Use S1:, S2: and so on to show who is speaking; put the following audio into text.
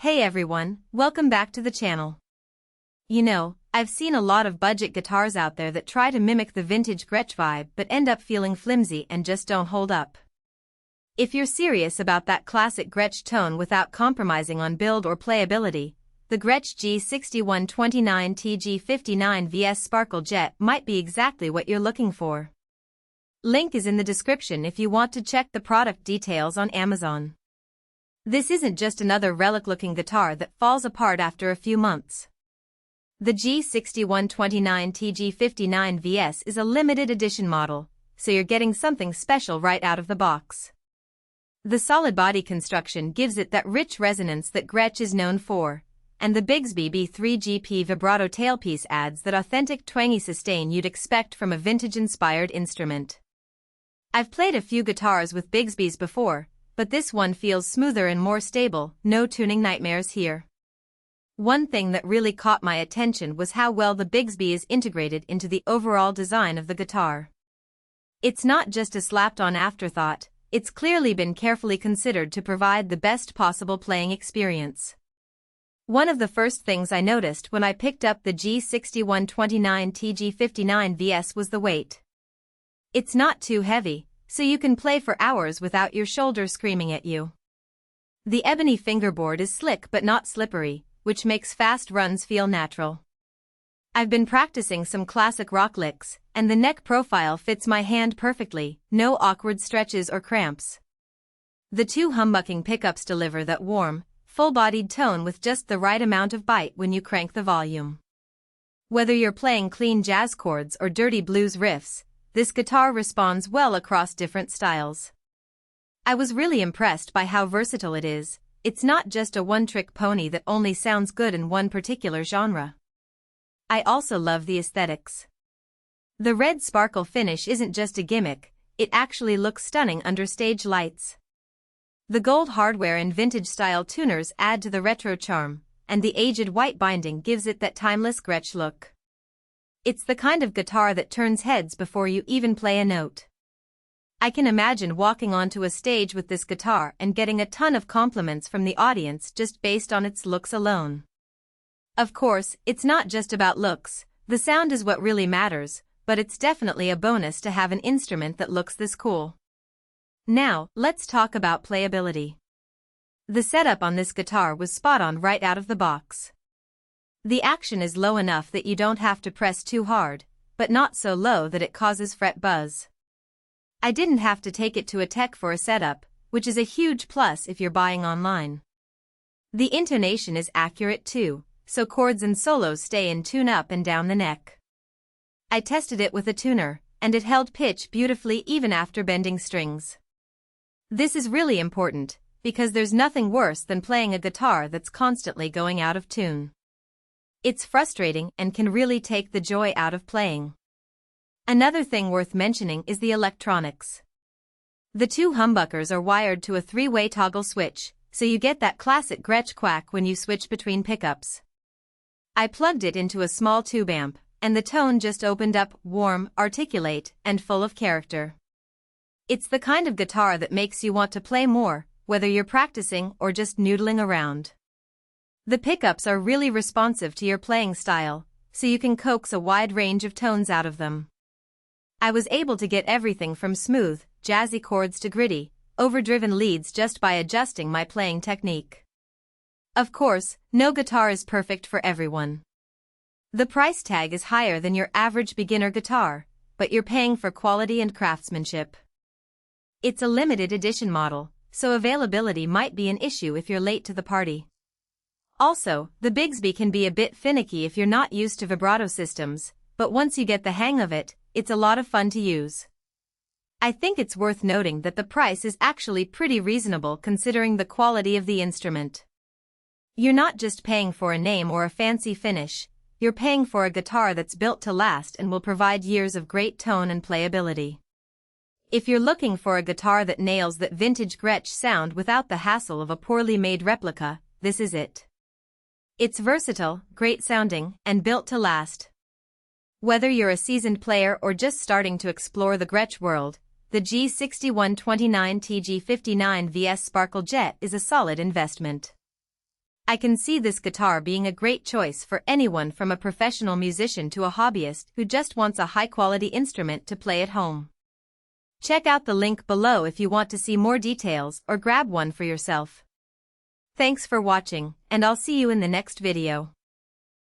S1: Hey everyone, welcome back to the channel. You know, I've seen a lot of budget guitars out there that try to mimic the vintage Gretsch vibe but end up feeling flimsy and just don't hold up. If you're serious about that classic Gretsch tone without compromising on build or playability, the Gretsch G6129TG-59VS Sparkle Jet might be exactly what you're looking for. Link is in the description if you want to check the product details on Amazon. This isn't just another relic-looking guitar that falls apart after a few months. The G6129TG-59VS is a limited edition model, so you're getting something special right out of the box. The solid body construction gives it that rich resonance that Gretsch is known for, and the Bigsby B3GP vibrato tailpiece adds that authentic twangy sustain you'd expect from a vintage-inspired instrument. I've played a few guitars with Bigsbys before, but this one feels smoother and more stable, no tuning nightmares here. One thing that really caught my attention was how well the Bigsby is integrated into the overall design of the guitar. It's not just a slapped-on afterthought, it's clearly been carefully considered to provide the best possible playing experience. One of the first things I noticed when I picked up the G6129TG-59VS was the weight. It's not too heavy, so you can play for hours without your shoulder screaming at you. The ebony fingerboard is slick but not slippery, which makes fast runs feel natural. I've been practicing some classic rock licks, and the neck profile fits my hand perfectly, no awkward stretches or cramps. The two humbucking pickups deliver that warm, full-bodied tone with just the right amount of bite when you crank the volume. Whether you're playing clean jazz chords or dirty blues riffs, this guitar responds well across different styles. I was really impressed by how versatile it is. It's not just a one-trick pony that only sounds good in one particular genre. I also love the aesthetics. The red sparkle finish isn't just a gimmick, it actually looks stunning under stage lights. The gold hardware and vintage-style tuners add to the retro charm, and the aged white binding gives it that timeless Gretsch look. It's the kind of guitar that turns heads before you even play a note. I can imagine walking onto a stage with this guitar and getting a ton of compliments from the audience just based on its looks alone. Of course, it's not just about looks, the sound is what really matters, but it's definitely a bonus to have an instrument that looks this cool. Now, let's talk about playability. The setup on this guitar was spot on right out of the box. The action is low enough that you don't have to press too hard, but not so low that it causes fret buzz. I didn't have to take it to a tech for a setup, which is a huge plus if you're buying online. The intonation is accurate too, so chords and solos stay in tune up and down the neck. I tested it with a tuner, and it held pitch beautifully even after bending strings. This is really important, because there's nothing worse than playing a guitar that's constantly going out of tune. It's frustrating and can really take the joy out of playing. Another thing worth mentioning is the electronics. The two humbuckers are wired to a three-way toggle switch, so you get that classic Gretsch quack when you switch between pickups. I plugged it into a small tube amp, and the tone just opened up, warm, articulate, and full of character. It's the kind of guitar that makes you want to play more, whether you're practicing or just noodling around. The pickups are really responsive to your playing style, so you can coax a wide range of tones out of them. I was able to get everything from smooth, jazzy chords to gritty, overdriven leads just by adjusting my playing technique. Of course, no guitar is perfect for everyone. The price tag is higher than your average beginner guitar, but you're paying for quality and craftsmanship. It's a limited edition model, so availability might be an issue if you're late to the party. Also, the Bigsby can be a bit finicky if you're not used to vibrato systems, but once you get the hang of it, it's a lot of fun to use. I think it's worth noting that the price is actually pretty reasonable considering the quality of the instrument. You're not just paying for a name or a fancy finish, you're paying for a guitar that's built to last and will provide years of great tone and playability. If you're looking for a guitar that nails that vintage Gretsch sound without the hassle of a poorly made replica, this is it. It's versatile, great sounding, and built to last. Whether you're a seasoned player or just starting to explore the Gretsch world, the G6129TG-59VS Sparkle Jet is a solid investment. I can see this guitar being a great choice for anyone from a professional musician to a hobbyist who just wants a high-quality instrument to play at home. Check out the link below if you want to see more details or grab one for yourself. Thanks for watching, and I'll see you in the next video.